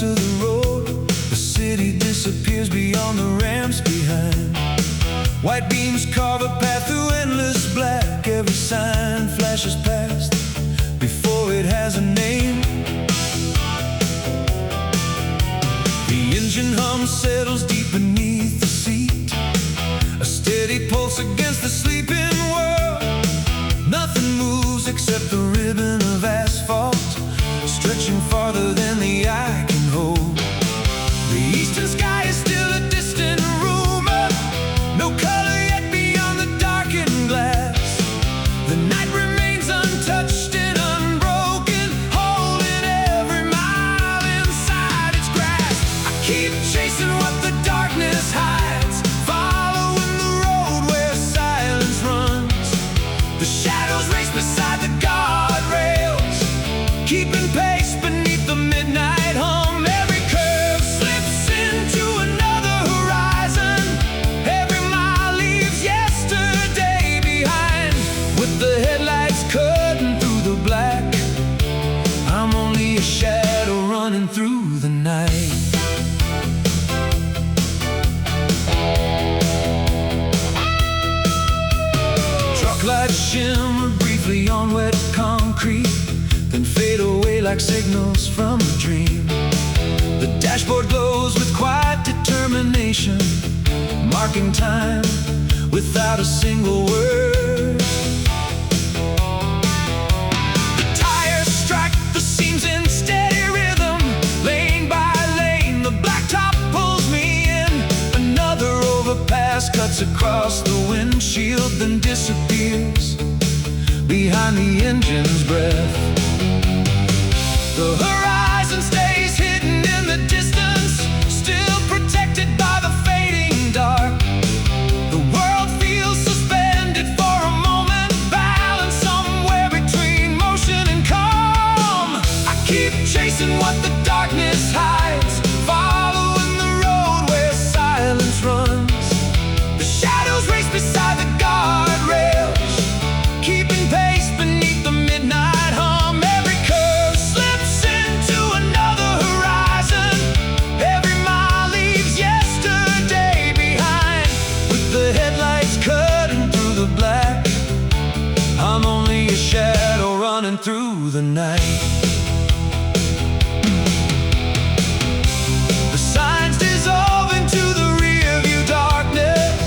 to the road. The city disappears beyond the ramps behind. White beams carve a path through endless black. Every sign flashes past before it has a name. The engine hum settles deep beneath the seat, a steady pulse against the sleeping world. Nothing moves except the ribbon of asphalt, stretching farther than the eye can hold. The eastern sky is still a distant rumor, no color yet beyond the darkened glass. The night remains untouched and unbroken, holding every mile inside its grasp. I keep chasing what the darkness hides, following the road where silence runs. The shadows race beside the guardrails, keeping pace beneath the midnight hum. Every curve slips into another horizon. Every mile leaves yesterday behind. With the headlights cutting through the black, I'm only a shadow running through the night. Truck lights shimmer briefly on wet concrete, then fade away like signals from a dream. The dashboard glows with quiet determination, marking time without a single word. The tires strike the seams in steady rhythm, lane by lane the blacktop pulls me in. Another overpass cuts across the windshield, then disappears behind the engine's breath. The horizon stays hidden in the distance, still protected by the fading dark. The world feels suspended for a moment, balanced somewhere between motion and calm. I keep chasing what the darkness hides, following the road where silence runs. The shadows race beside the guardrails, keeping pace beneath the midnight hum. Every curve slips into another horizon. Every mile leaves yesterday behind. With the headlights cutting through the black, I'm only a shadow running through the night. The signs dissolve into the rearview darkness.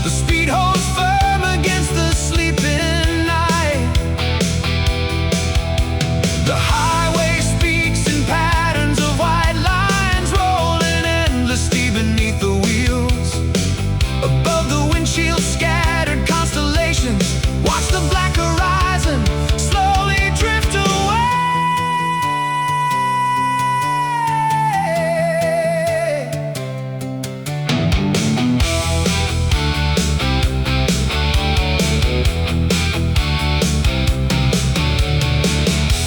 The speed holds firm against the sleeping night. The highway speaks in patterns of white lines, rolling endlessly beneath the wheels. Above the windshield scattered constellations, watch the black horizon slowly drift away.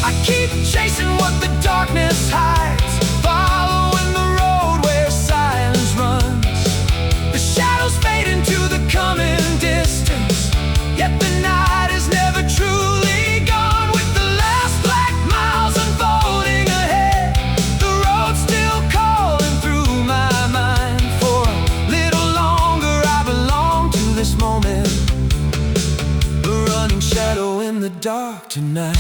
I keep chasing what the darkness hides, following the road where silence runs. The shadows fade into the coming distance, yet the night is never truly gone. With the last black miles unfolding ahead, the road still calling through my mind. For a little longer I belong to this moment, a running shadow in the dark tonight.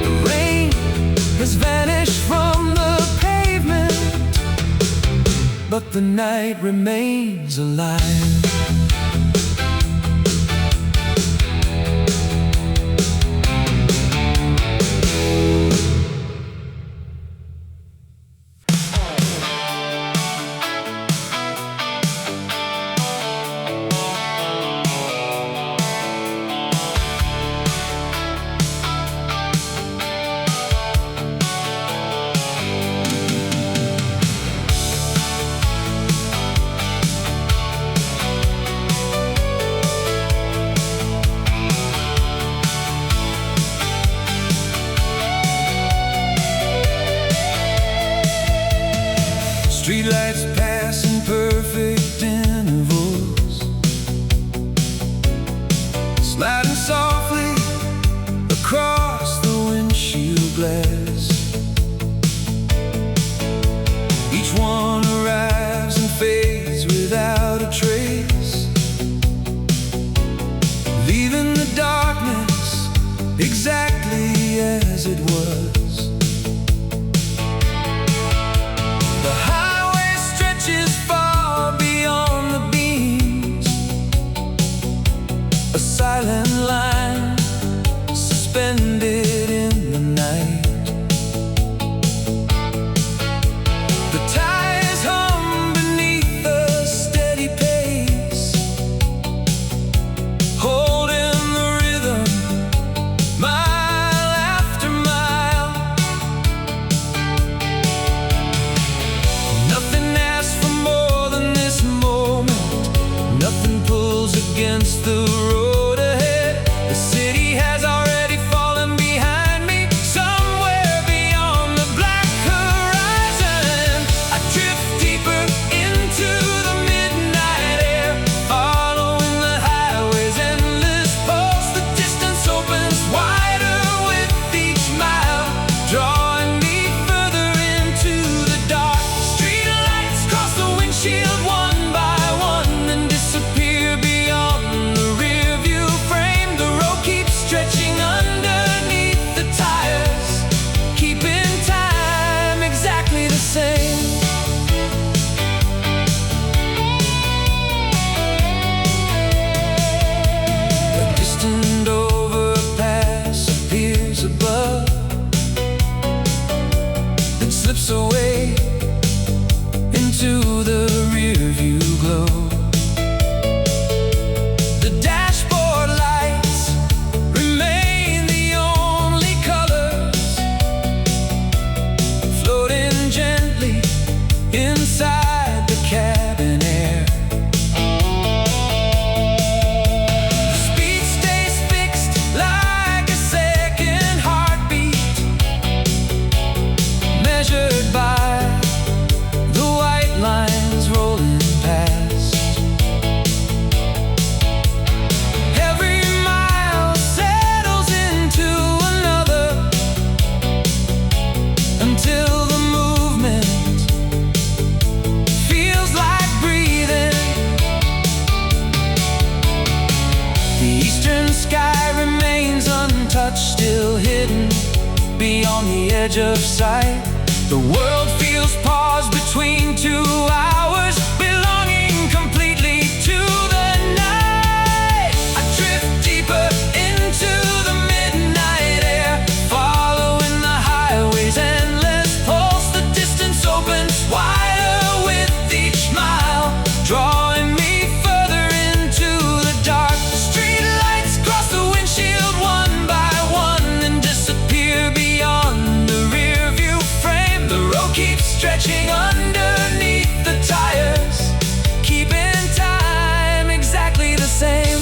The rain has vanished from the pavement, but the night remains alive. Streetlights pass in perfect intervals, Each one arrives and fades without a trace, leaving the darkness exactly as it was. The highway stretches far beyond the beams, a silent line suspended in the night. The tires hum beneath a steady pace, holding the rhythm mile after mile. Nothing asks for more than this moment. Nothing pulls against the road ahead. The city has already fallen behind me, somewhere beyond the black horizon. I drift deeper into the midnight air, following the highway's endless pulse. The distance opens wider with each mile, drawing me further into the dark. Street lights cross the windshield one by one, then disappear beyond the rear view frame. The road keeps stretching underneath the tires, keeping time exactly the same. A distant overpass appears above, then slips away into the rearview glow. The dashboard lights remain the only colors, floating gently inside the cabin air. The speed stays fixed like a second heartbeat, measured by the white lines rolling past. Every mile settles into another, until the movement feels like breathing. The eastern sky remains untouched, still hidden beyond the edge of sight. The world feels paused between 2 hours, belonging completely to the night. I drift deeper into the midnight air, following the highway's endless pulse. The distance opens wider with each mile, drawing me further into the dark. Street lights cross the windshield one by one, then disappear beyond the rear view frame. The road keeps stretching underneath the tires, keeping time exactly the same.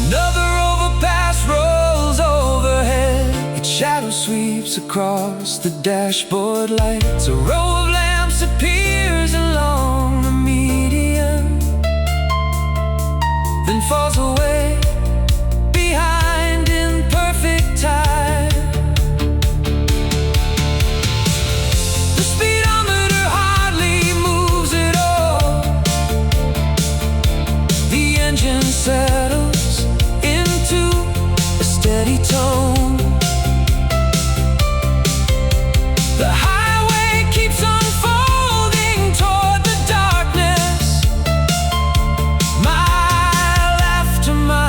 Another overpass rolls overhead, its shadow sweeps across the dashboard lights. A row of lamps appears along the median, then falls away behind in perfect time. The speedometer hardly moves at all. The engine settles into a steady tone. The highway keeps unfolding toward the darkness, mile after mile.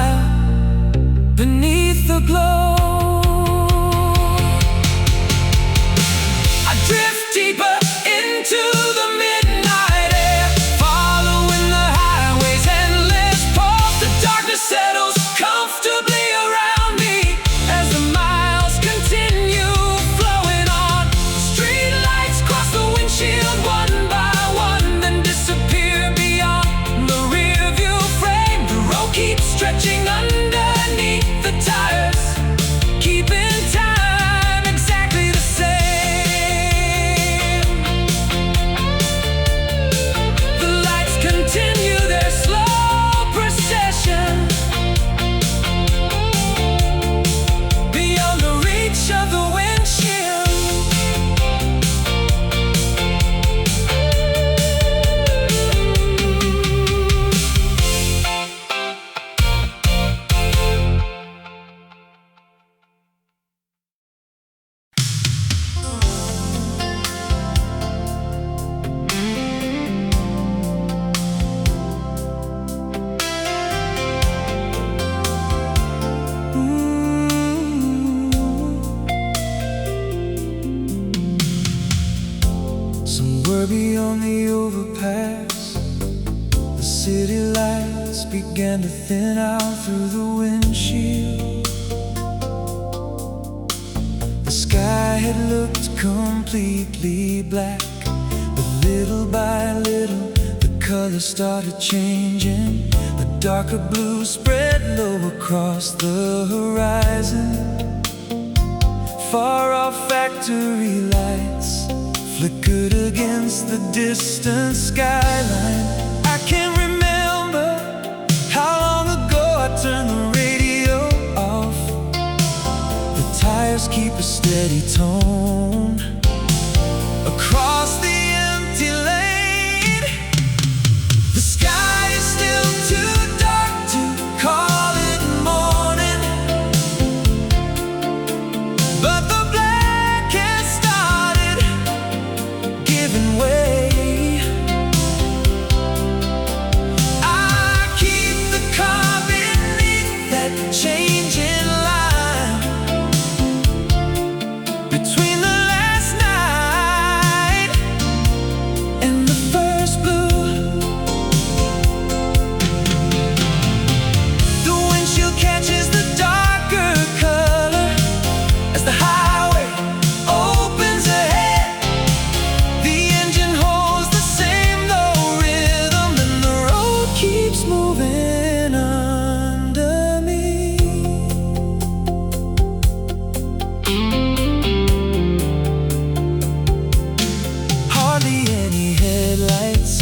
Somewhere beyond the overpass, the city lights began to thin out through the windshield. The sky had looked completely black, but little by little the color started changing. A darker blue spread low across the horizon. Far-off factory lights flickered against the distant skyline. I can't remember how long ago I turned the radio off. The tires keep a steady tone across the empty lane. The sky is still too dark to call it morning, but the black has started giving way. I keep the car beneath that changing line between the last night and the first blue. The windshield catches the darker color as the highway opens ahead. The engine holds the same low rhythm, and the road keeps moving under me. Hardly any headlights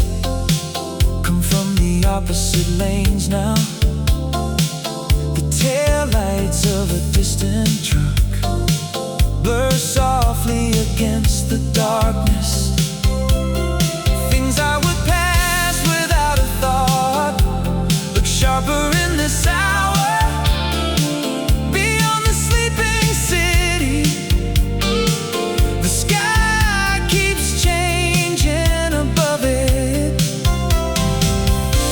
come from the opposite lanes now. The taillights of a distant truck blur softly against the darkness. Things I would pass without a thought look sharper in this hour. Beyond the sleeping city, the sky keeps changing above it.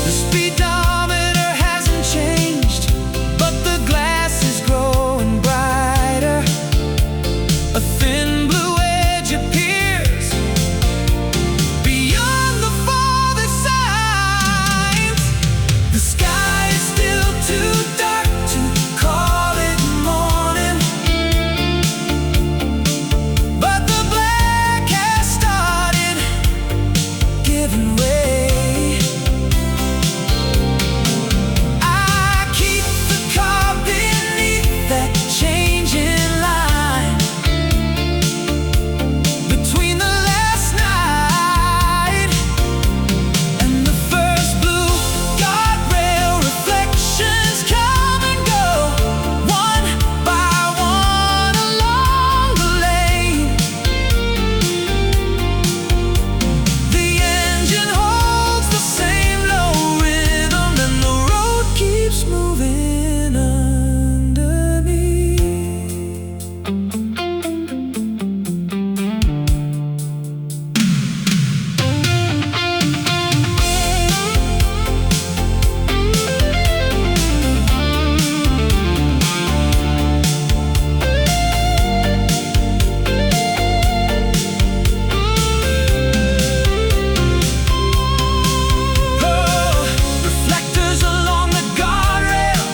The speedometer hasn't changed, but the glass is growing brighter. A thin blue edge appears beyond the farthest signs. The sky is still too dark to call it morning, but the black has started giving way. I keep the car beneath that changing line between the last night and the first blue. Guardrail reflections come and go, one by one along the lane. The engine holds the same low rhythm, and the road keeps moving under me. Reflectors along the guardrail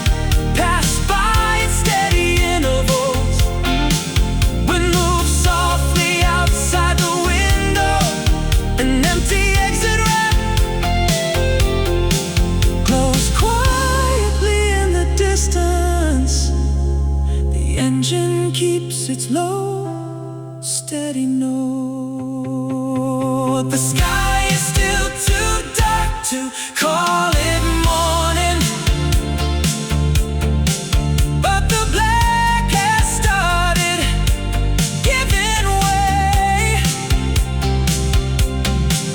pass by at steady intervals. Wind moves softly outside the window, an empty exit ramp glows quietly in the distance. The engine keeps its low, steady note. The sky is still too dark to call it morning, but the black has started giving way.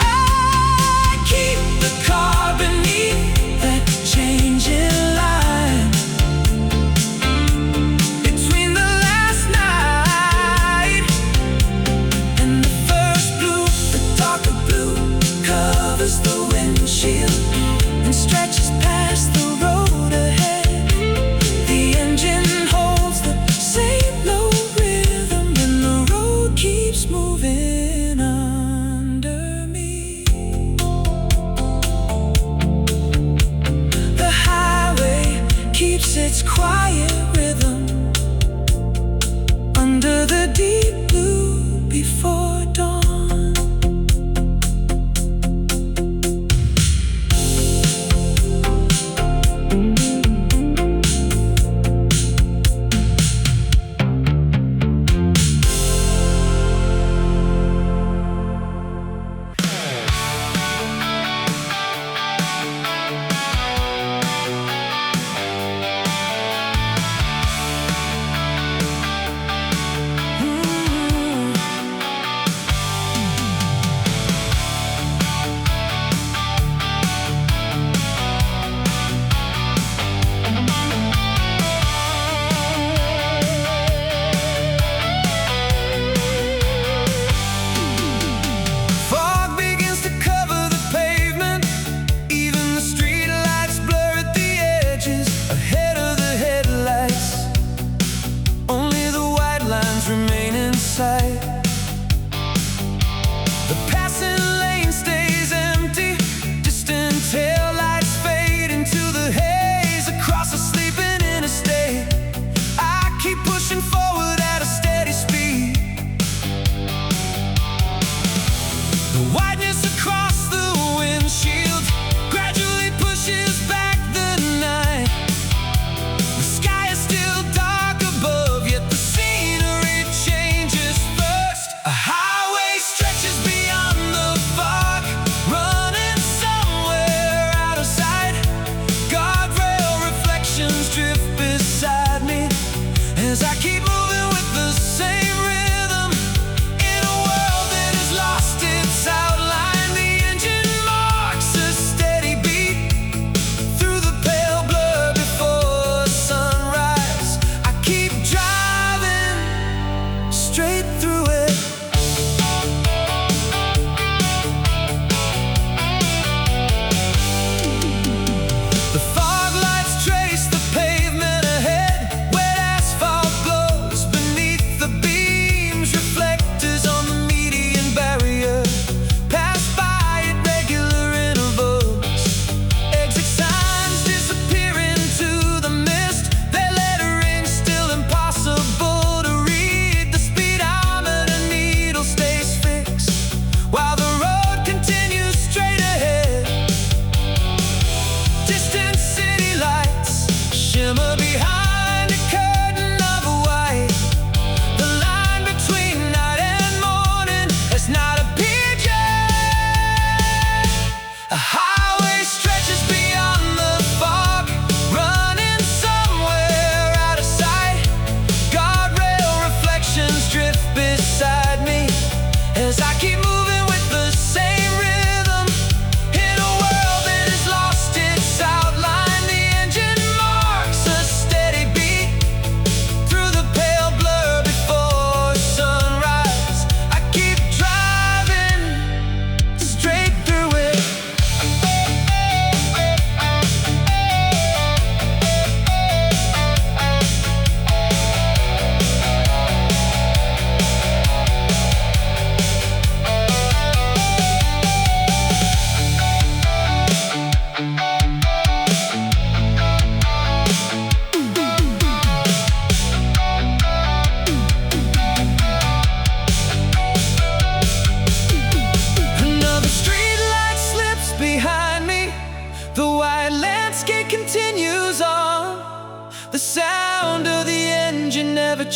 I keep the car beneath that changing line between the last night and the first blue, the darker blue.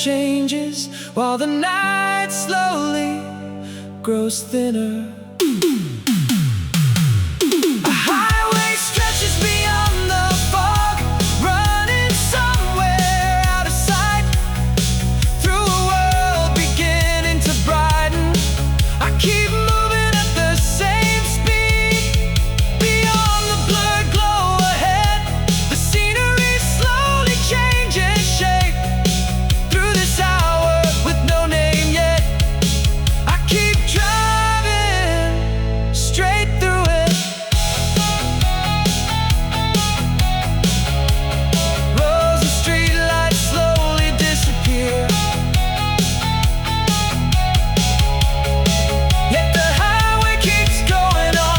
changes while the night slowly grows thinner. A highway stretches beyond the fog, running somewhere out of sight, through a world beginning to brighten. I keep moving at the same speed, beyond the blurred glow ahead. The scenery slowly changes shape, through this hour with no name yet. I keep driving straight through it. Rows of streetlights slowly disappear, yet the highway keeps going on.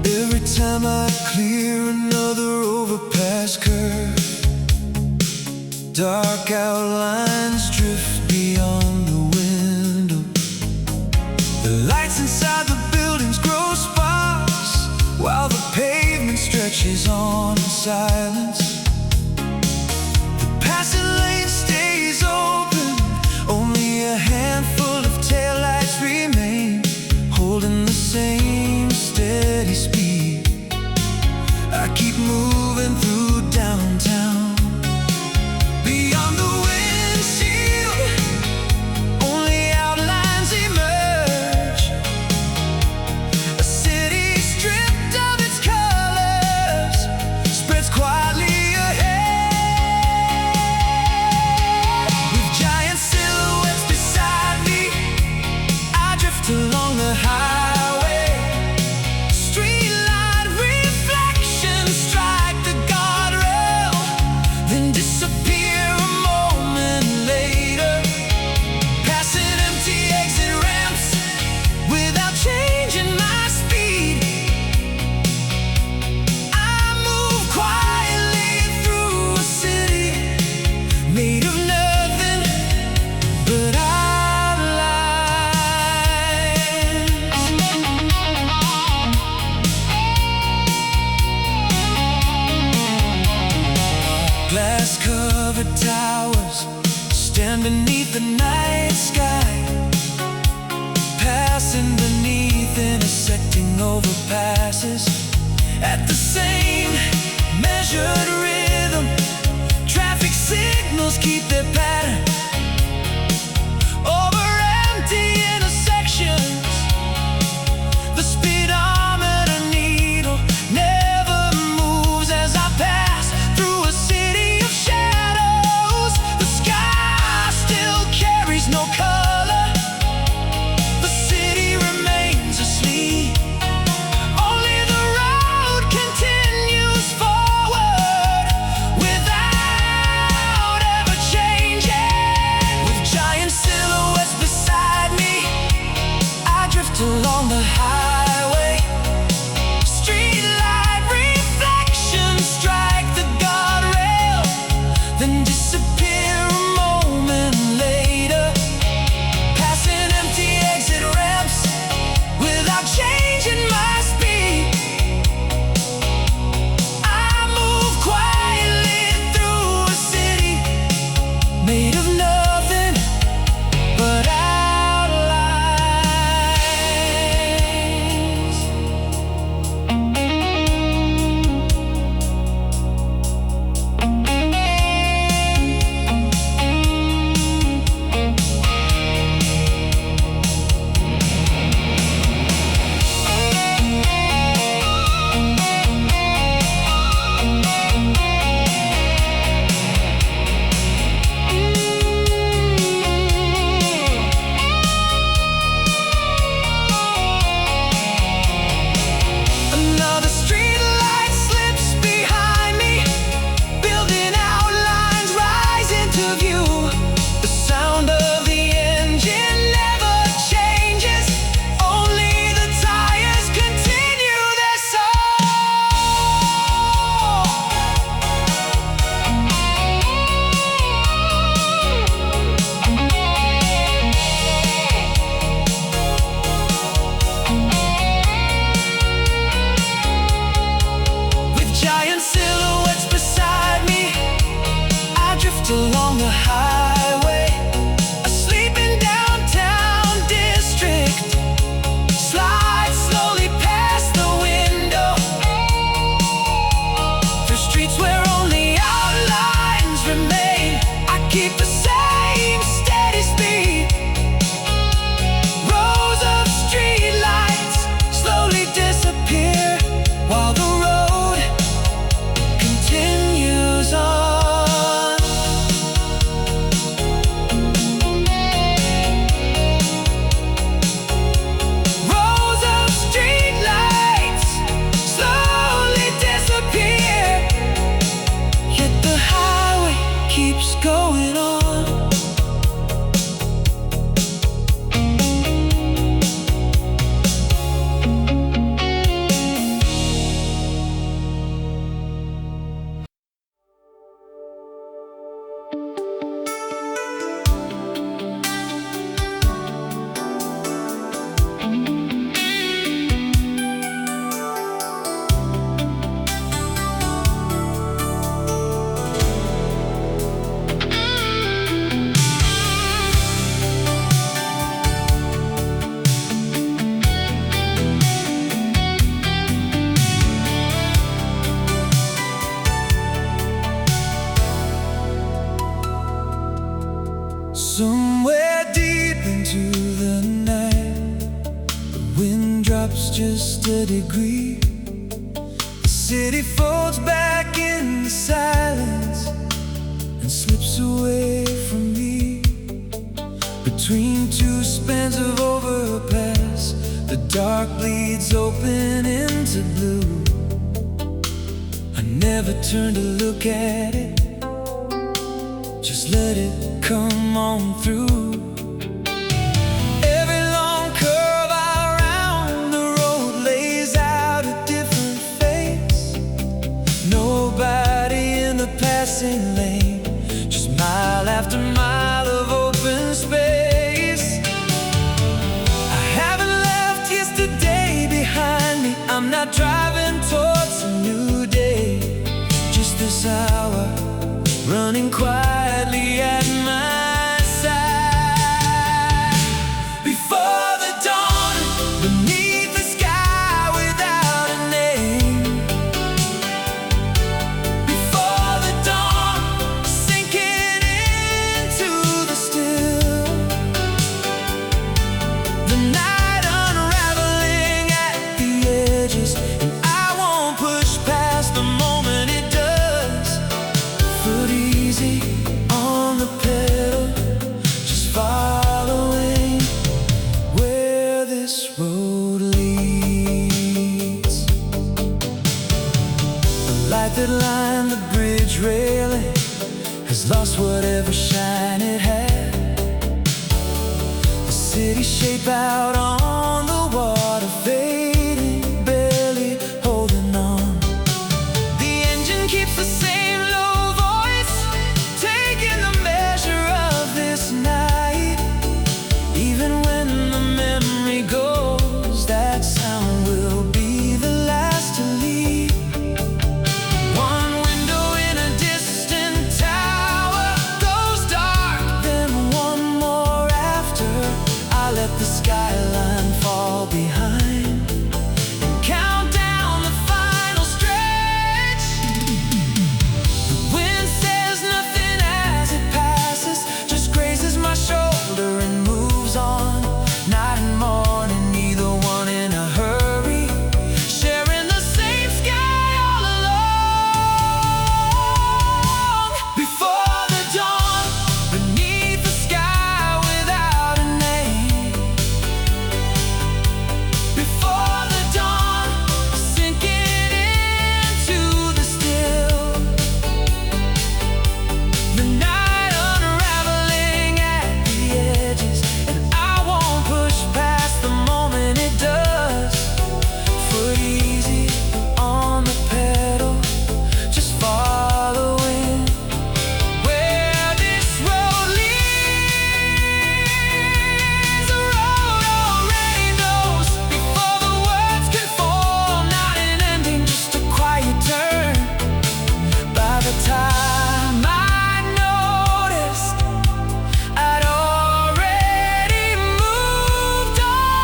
Every time I clear another overpass curve, dark outlines drift beyond the window. The lights inside the buildings grow sparse, while the pavement stretches on in silence. The passing lane stays open, only a handful of taillights remain, holding the same steady speed. I keep moving through downtown, beyond the windshield, only outlines emerge. A city stripped of its colors spreads quietly ahead. With giant silhouettes beside me, I drift along the highway. Streetlight reflections strike the guardrail, then disappear a moment later, passing empty exit ramps without changing my speed. I move quietly through a city made of nothing but outlines. Glass-covered towers stand beneath the night sky, passing beneath intersecting overpasses at the same measured rhythm. Traffic signals keep their pattern over empty intersections. The speedometer needle never moves as I pass through a city of shadows. The sky still carries no color. The city remains asleep. Only the road continues forward without ever changing. With giant silhouettes beside me, I drift along the highway. Streetlight reflections strike the guardrail, then disappear a moment later, just a degree. The city folds back in silence and slips away from me. Between two spans of overpass, the dark bleeds open into blue. I never turn to look at it, just let it come on through. Every long curve around the road lays out a different face. Nobody in the passing lane, just mile after mile of open space. I haven't left yesterday behind me. I'm not driving towards a new day. Just this hour, running quietly at my side. Before the dawn, beneath the sky without a name. Before the dawn, sinking into the still. The night unraveling at the edges, and I won't push past the moment it does. Foot easy on the pedal, just following where this road leads. The light that lined the bridge railing has lost whatever shine it had. The city shape out on the water, fading, barely holding on. The engine keeps the same low voice, taking the measure of this night. Even when the memory goes, that sound will be the last to leave. One window in a distant tower goes dark, then one more after. I let the skyline fall behind and count down the final stretch. The wind says nothing as it passes, just grazes my shoulder and moves on. Night and morning, neither one in a hurry, sharing the same sky all along. Before the dawn, beneath the sky without a name. Before the dawn, sinking into the still. The night unraveling at the edges, and I won't push past the moment it does. Foot easy on the pedal, just following where this road leads. A road already knows before the words can form. Not an ending, just a quiet turn. By the time I noticed, I'd already moved on.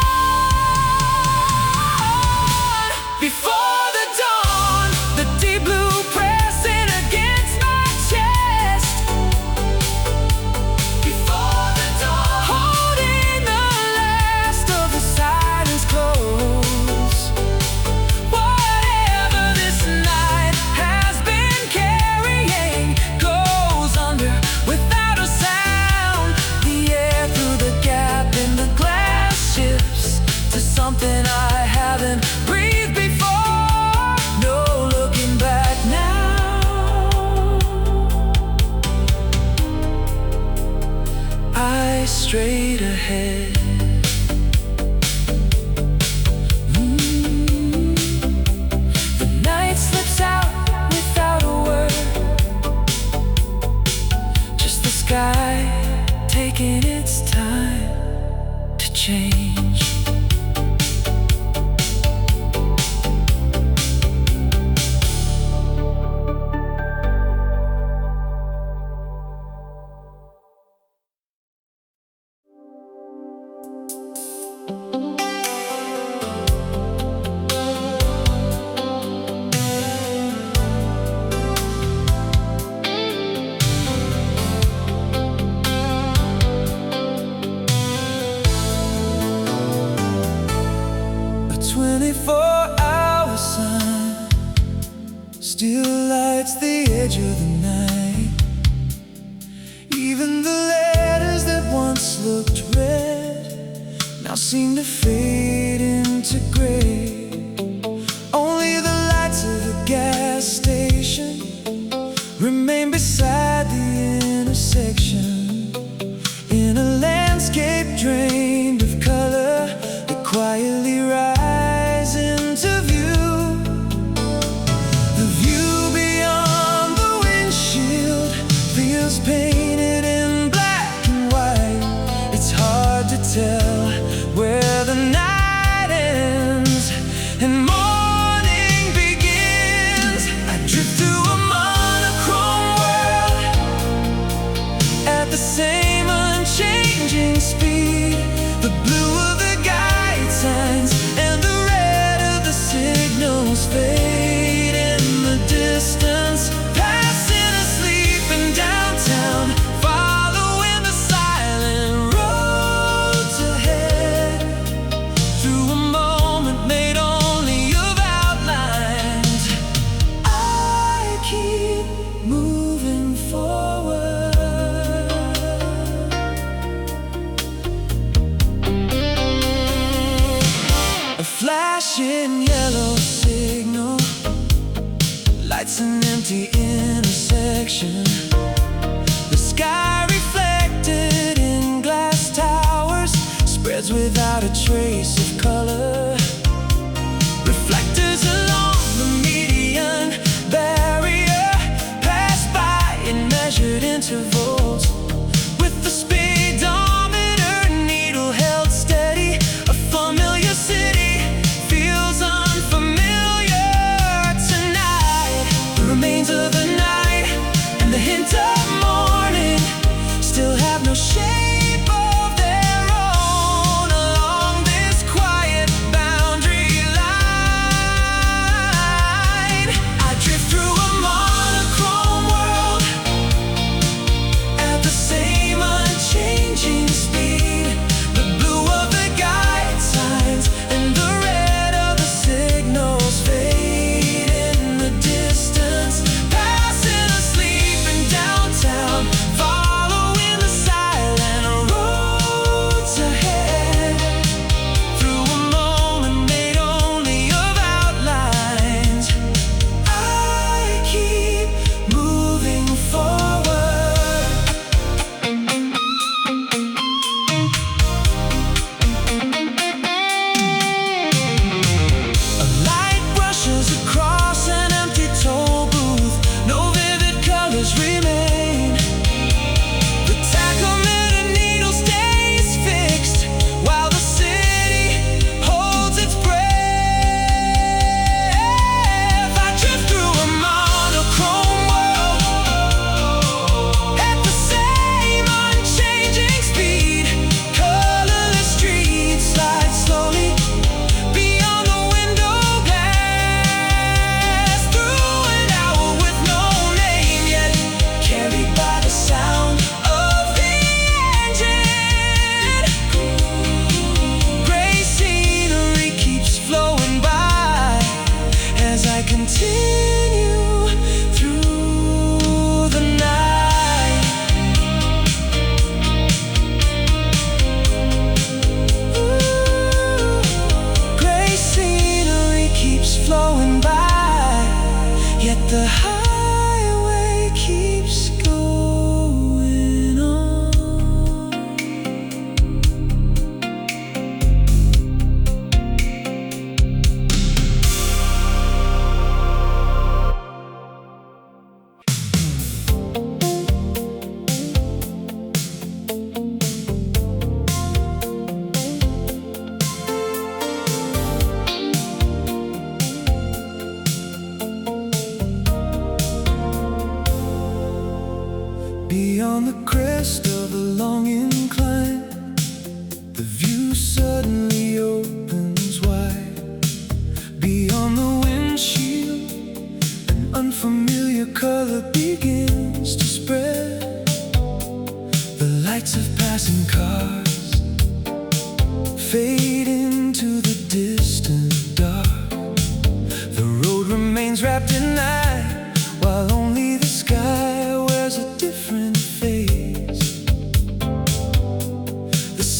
Before the dawn, the deep blue pressing against my chest. Before the dawn, holding the last of the silence close. Whatever this night has been carrying goes under without a sound. The air through the gap in the glass shifts to something I haven't breathed before. No looking back now. Eyes straight ahead. The night slips out without a word, just the sky taking its time to change. 24-hour sun still lights the edge of the night. Even the letters that once looked red now seem to fade into gray. Only the lights of the gas station remain beside the intersection. In a landscape drained of color, they quietly rise into view. The view beyond the windshield feels painted in black and white. It's hard to tell where the night ends and morning begins. I drift through a monochrome world at the same unchanging speed. The blue of the guide signs and the red of the signals fade in the distance, passing asleep in downtown, following the silent roads ahead, through a moment made only of outlines. I keep moving forward. A flashing yellow signal lights an empty intersection. The sky reflected in glass towers spreads without a trace of color. Reflectors along the median barrier pass by in measured intervals. With the speedometer needle held steady, a familiar city feels unfamiliar tonight. The remains of the night and the hint of morning still have no shape of their own along this quiet boundary line. I drift through a monochrome world at the same unchanging speed. The blue of the guide signs and the red of the signals fade in the distance, passing asleep in downtown, following the silent roads ahead, through a moment made only of outlines. I keep moving forward. A light rushes across an empty toll booth. No vivid colors remain. The tachometer needle stays fixed while the city holds its breath. I drift through a monochrome world at the same unchanging speed. Colorless streets slide slowly beyond the window glass, through an hour with no name yet, carried by the sound of the engine. Gray scenery keeps flowing by as I continue through the night. Gray scenery keeps flowing by, yet the highway keeps going on. Beyond the crest of a long incline, the view suddenly opens wide. Beyond the windshield, an unfamiliar color begins to spread. The lights of passing cars fade into the distant dark.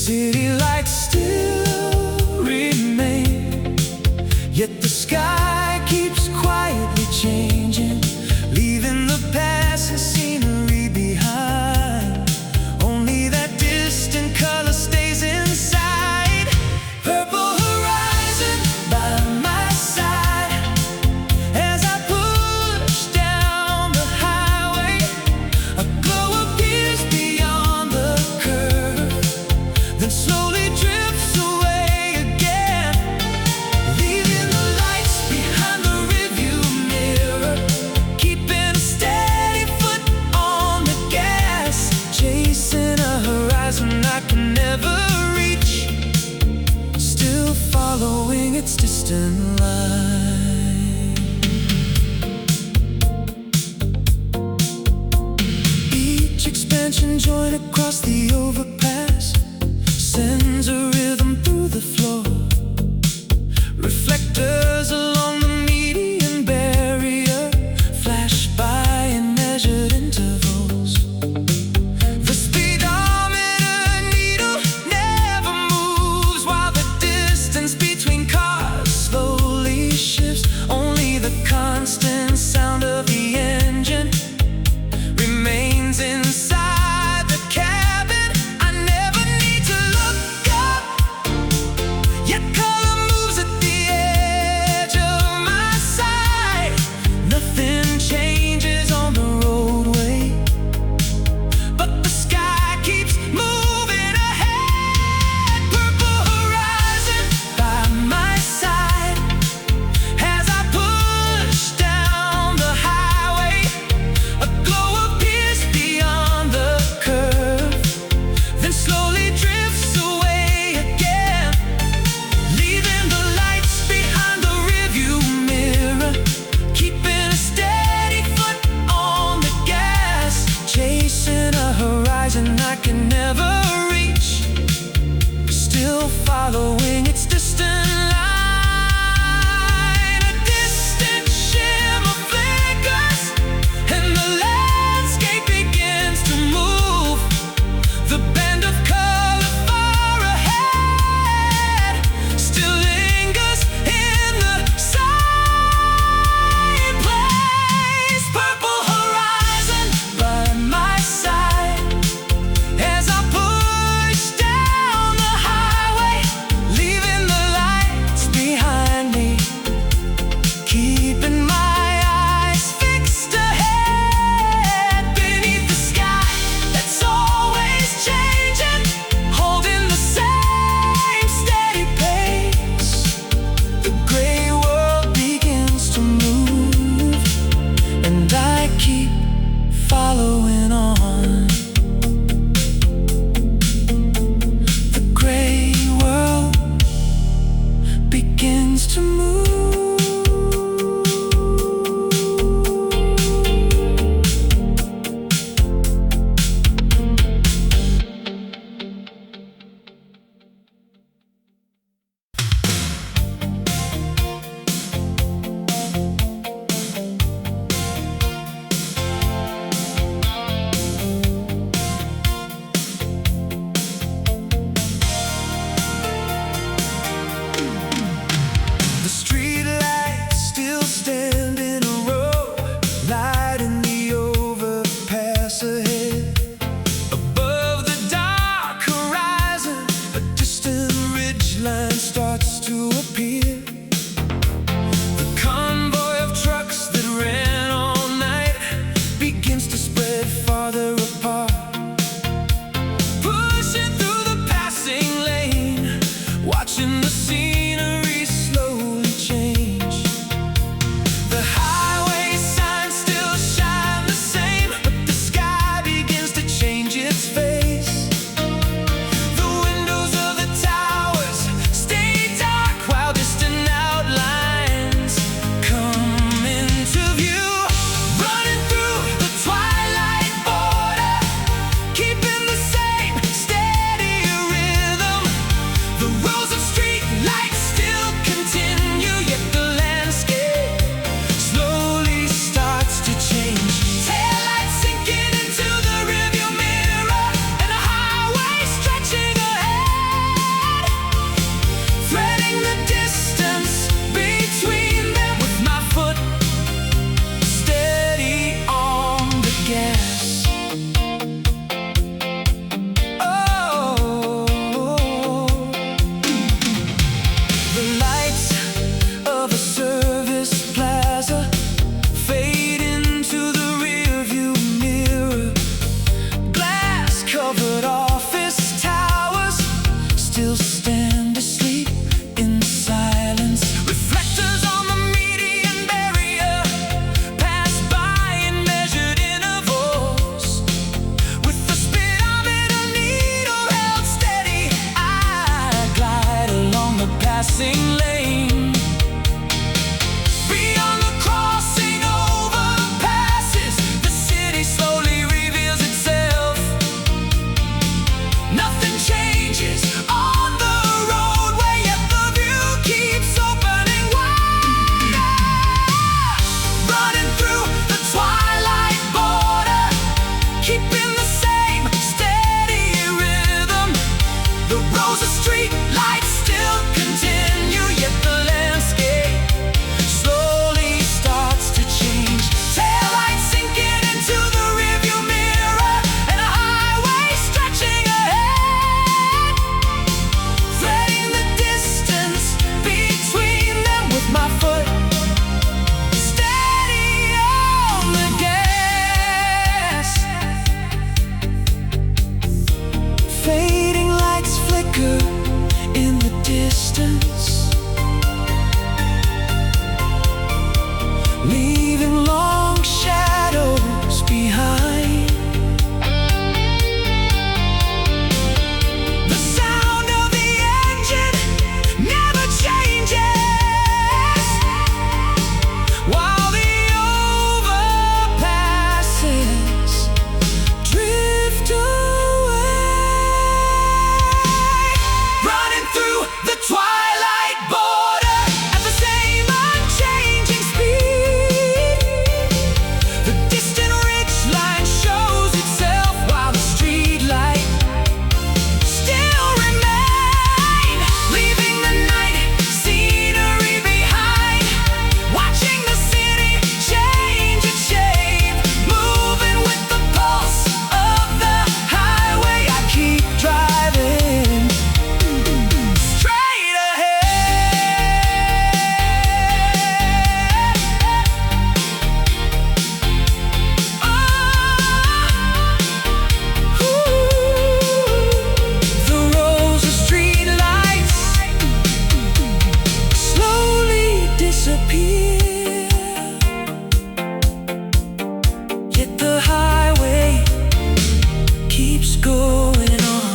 City lights still remain, yet the sky keeps quietly changing, leaving the past and scenery behind. Only that distant color stays inside. Purple horizon by my side as I push down the highway. A glow appears beyond the curve, then slowly drifts away again, leaving the lights behind the rearview mirror, keeping a steady foot on the gas, chasing a horizon I can never reach, still following its distant line. Each expansion joint across the overpass sends a rhythm through the floor. Reflectors along the median barrier flash by in measured intervals. The speedometer needle never moves while the distance between cars slowly shifts. Only the constant sound of the engine remains inside the cabin. I never need to look up, yet color moves at the edge of my sight. Nothing changes on the roadway, but the sky keeps moving ahead. Purple horizon by my side as I push down the highway. A glow appears beyond the curve, then slowly drifts away again, leaving the lights behind the rearview mirror, keeping a steady foot on the gas, chasing a horizon I can never reach, still following its distant line. A distant shimmer flickers and the landscape begins to move. The band of color far ahead still lingers in the same place. Purple horizon by my side as I push down the highway, still stand asleep in silence. Reflectors on the median barrier pass by in measured intervals. With the speed of a needle held steady, I glide along the passing lane. Beyond the crossing overpasses, the city slowly reveals itself. Nothing changes on the roadway, yet the view keeps opening wider. Running through the twilight border, keeping the same steady rhythm. The rows of street lights still continue, yet the landscape slowly starts to change. Taillights sinking into the rearview mirror, and a highway stretching ahead, threading the distance between them with my foot steady on the gas. Fading lights flicker in the distance, leaving long shadows behind. The sound of the engine never changes, while the overpasses drift away. Running through the twilight border at the same unchanging speed. The distant ridge line shows itself, while the street light still remain, leaving the night scenery behind. Watching the city change its shape, moving with the pulse of the highway. I keep driving straight ahead. The rows of street lights slowly disappear, yet the highway keeps going on.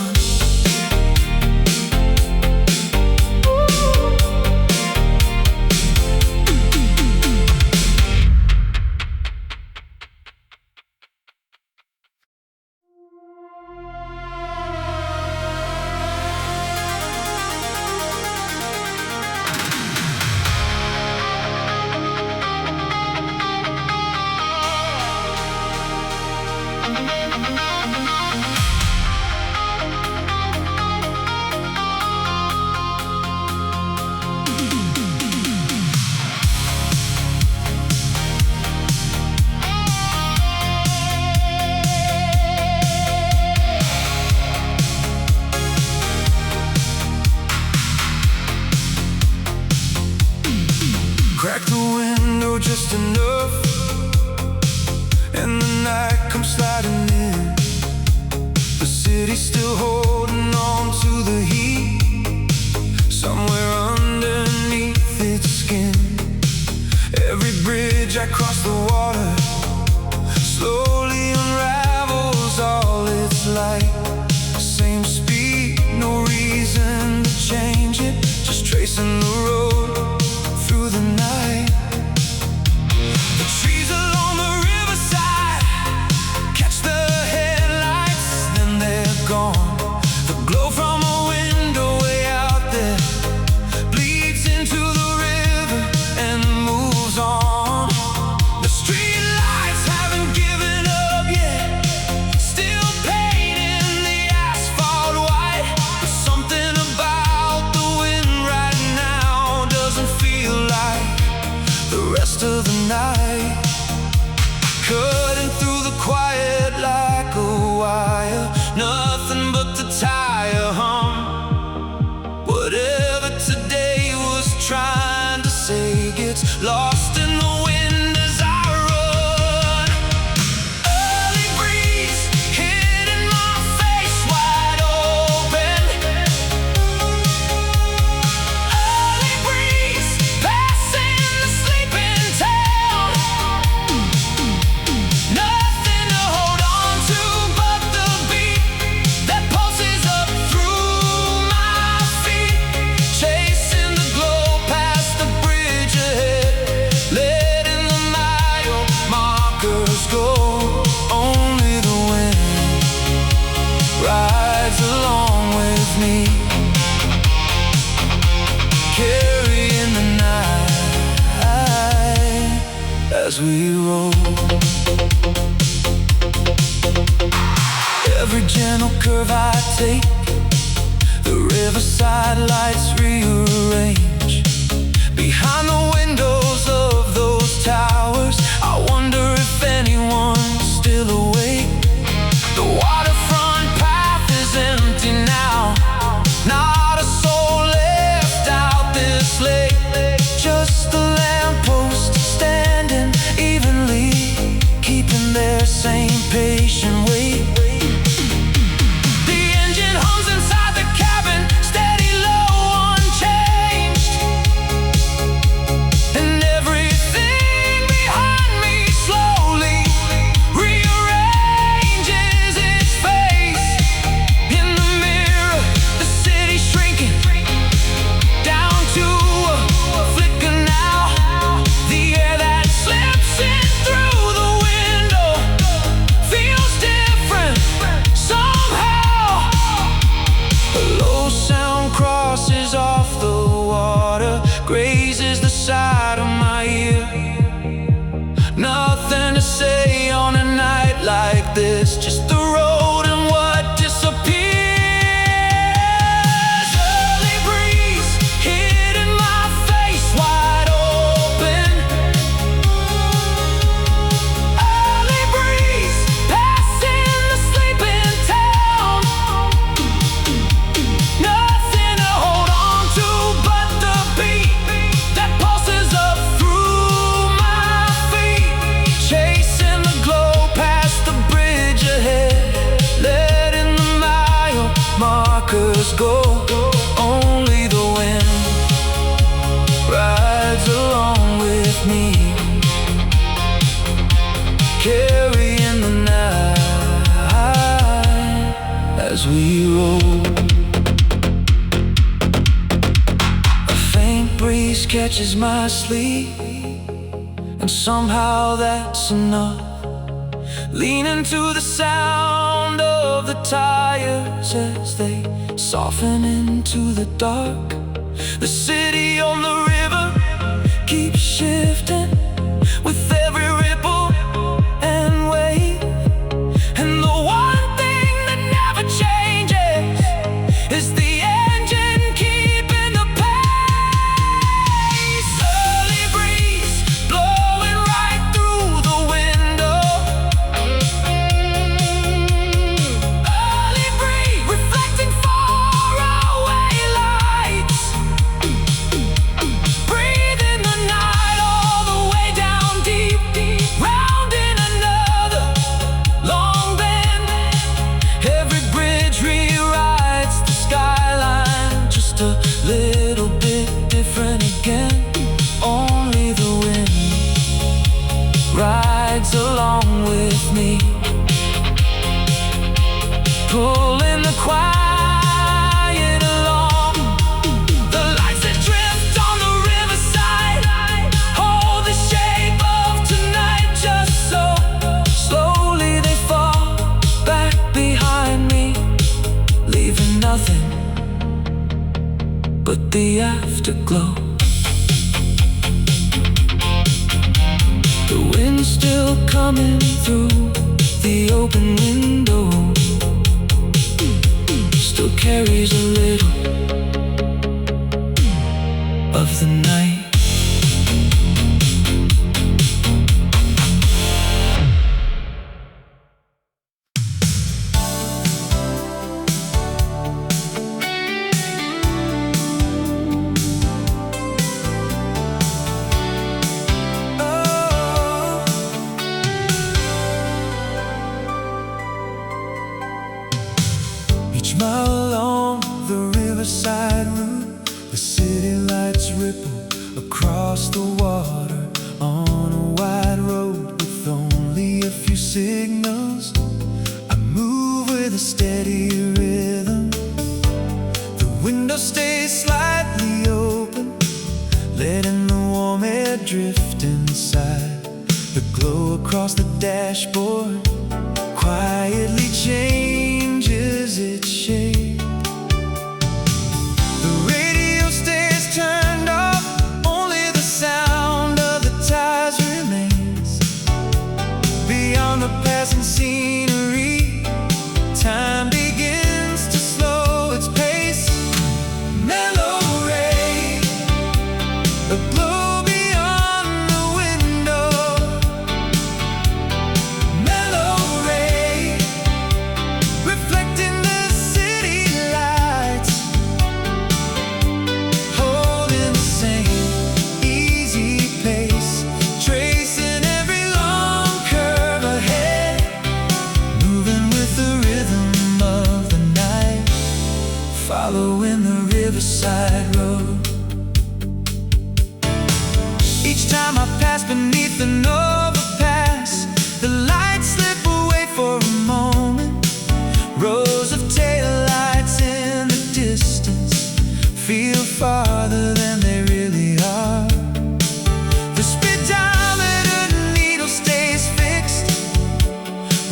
Crack the window just enough, and the night comes sliding in. The city's still holding on to the heat, somewhere underneath its skin. Every bridge I cross the water slowly unravels all its light. Same speed, no reason to change it, just tracing the road through the night. The trees along the riverside catch the headlights, then they're gone. as we roll. Every gentle curve I take, the riverside lights rearrange. Behind the windows of those towers, I wonder if anyone's still awake. The waterfront path is empty now, not a soul left out this late. Just the lamppost standing evenly, keeping their same patient wait. The engine hums inside the cabin, steady, low, unchanged. And everything behind me slowly rearranges its face. In the mirror, the city's shrinking down to a flicker now. The air that slips in through the window feels different somehow. A low sound crosses off the water, grazes the side of my ear. Nothing to say on a night like this, just the road and what disappears. Early breeze hitting my face wide open. Early breeze passing the sleeping town. Nothing to hold on to but the beat that pulses up through my feet. Chasing the glow past the bridge ahead, letting the mile markers go. Only the wind rides along with me, carrying the night as we roll. A faint breeze catches my sleep, and somehow that's enough. Leaning to the sound of the tires as they soften into the dark. The city on the river keeps shifting with every ripple and wave. And the one thing that never changes is the engine keeping the pace. Early breeze blowing right through the window. Early breeze reflecting far away lights. Breathing the night all the way down deep, rounding another long bend. Every bridge rewrites the skyline just a little bit different again. Only the wind rides along with me, pulling the quiet along. The lights that drift on the riverside hold the shape of tonight just so. Slowly they fall back behind me, leaving nothing but the afterglow. The wind's still coming through the open window, still carries a little of the night. Each mile along the riverside route, the city lights ripple across the water on a wide road with only a few signals. I move with a steady rhythm. The window stays slightly open, letting the warm air drift inside. The glow across the dashboard quietly changes its shape. The radio stays turned off, only the sound of the tires remains. riverside road. Each time I pass beneath an overpass, the lights slip away for a moment. Rows of taillights in the distance feel farther than they really are. The speedometer needle stays fixed,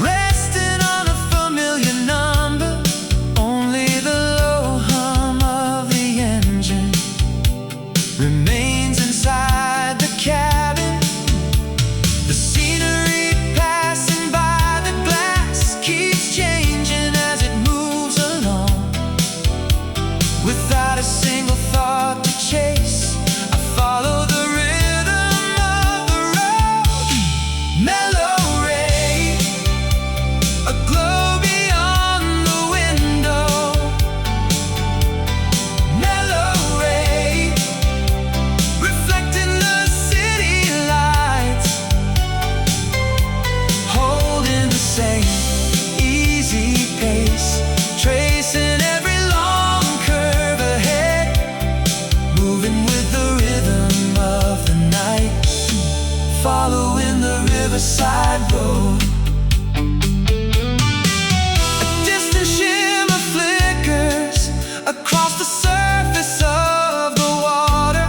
resting on a familiar number. Only the low hum of the engine remains inside the cabin. The scenery passing by the glass keeps changing as it moves along. Without a single thought to chase, I follow the rhythm of the road. Mellow ray, a glow beyond the window. Mellow ray, reflecting the city lights, holding the same easy pace, tracing every long curve ahead, moving with the rhythm of the night, following the riverside road. A distant shimmer flickers across the surface of the water.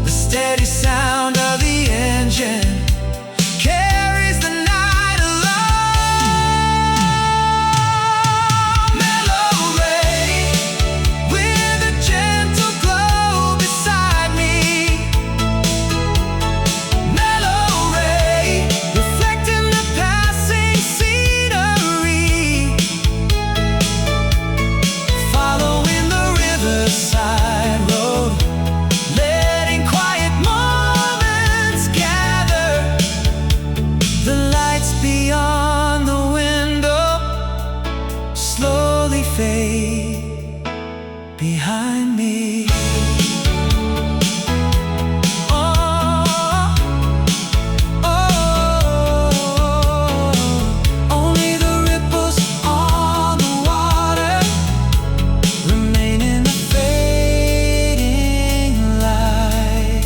The steady sound of the engine carries the night along. Mellow ray, with a gentle glow beside me. Mellow ray, reflecting the passing scenery, following the riverside road, letting quiet moments gather. The lights beyond the window slowly fade behind me. Oh, oh, only the ripples on the water remain in the fading light.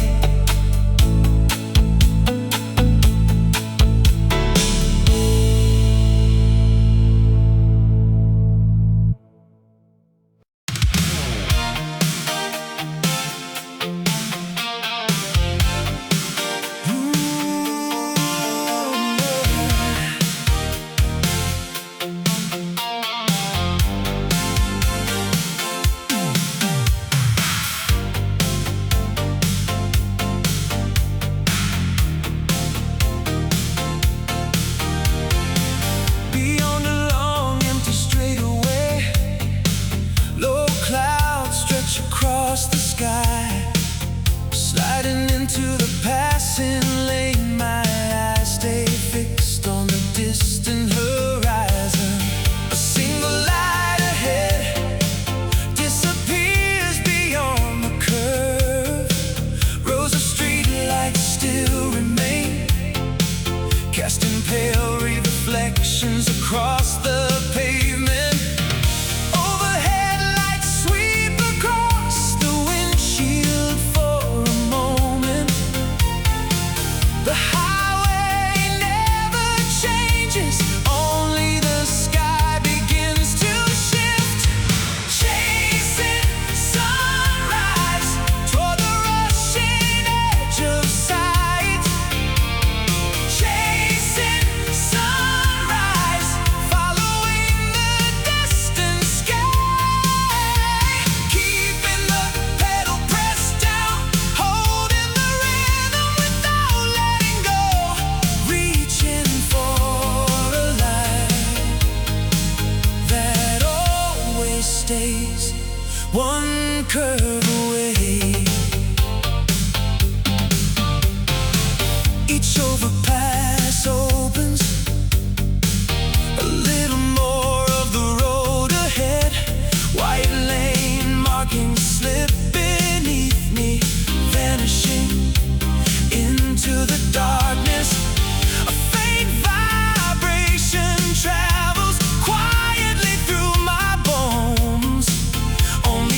Beyond a long empty straightaway, low clouds stretch across the sky, sliding into the passing lane. My eyes stay fixed on the distant horizon. A single light ahead disappears beyond the curve. Rows of streetlights still remain, casting pale reflections across the pavement. Overhead lights sweep across the windshield for a moment. The highway never changes, only the sky begins to shift. Chasing sunrise toward the rushing edge of sight. Chasing sunrise, following the distant sky. Keeping the pedal pressed down, holding the rhythm without letting go. Reaching for a light that always stays one curve away. Each overpass opens a little more of the road ahead. White lane markings slip beneath me, vanishing into the darkness. A faint vibration travels quietly through my bones. Only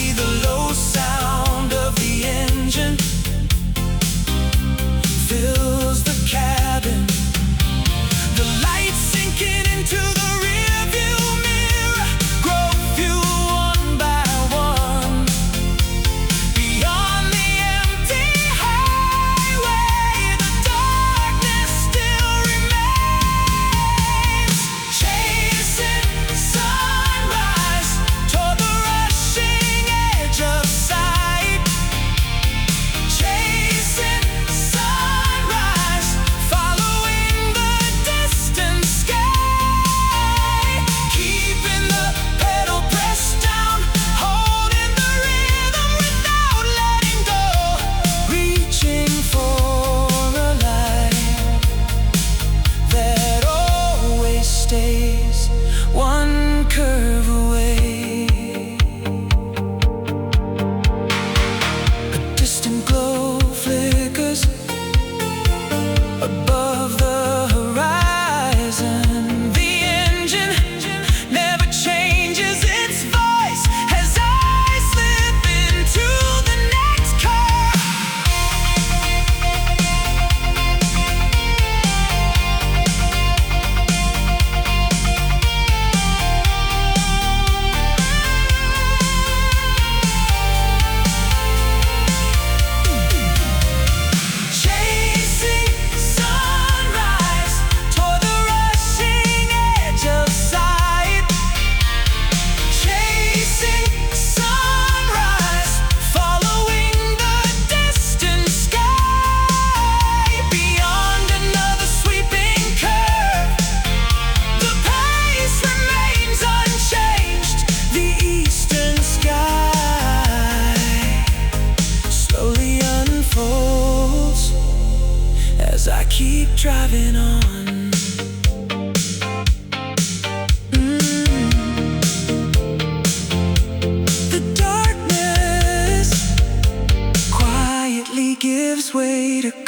easiest way to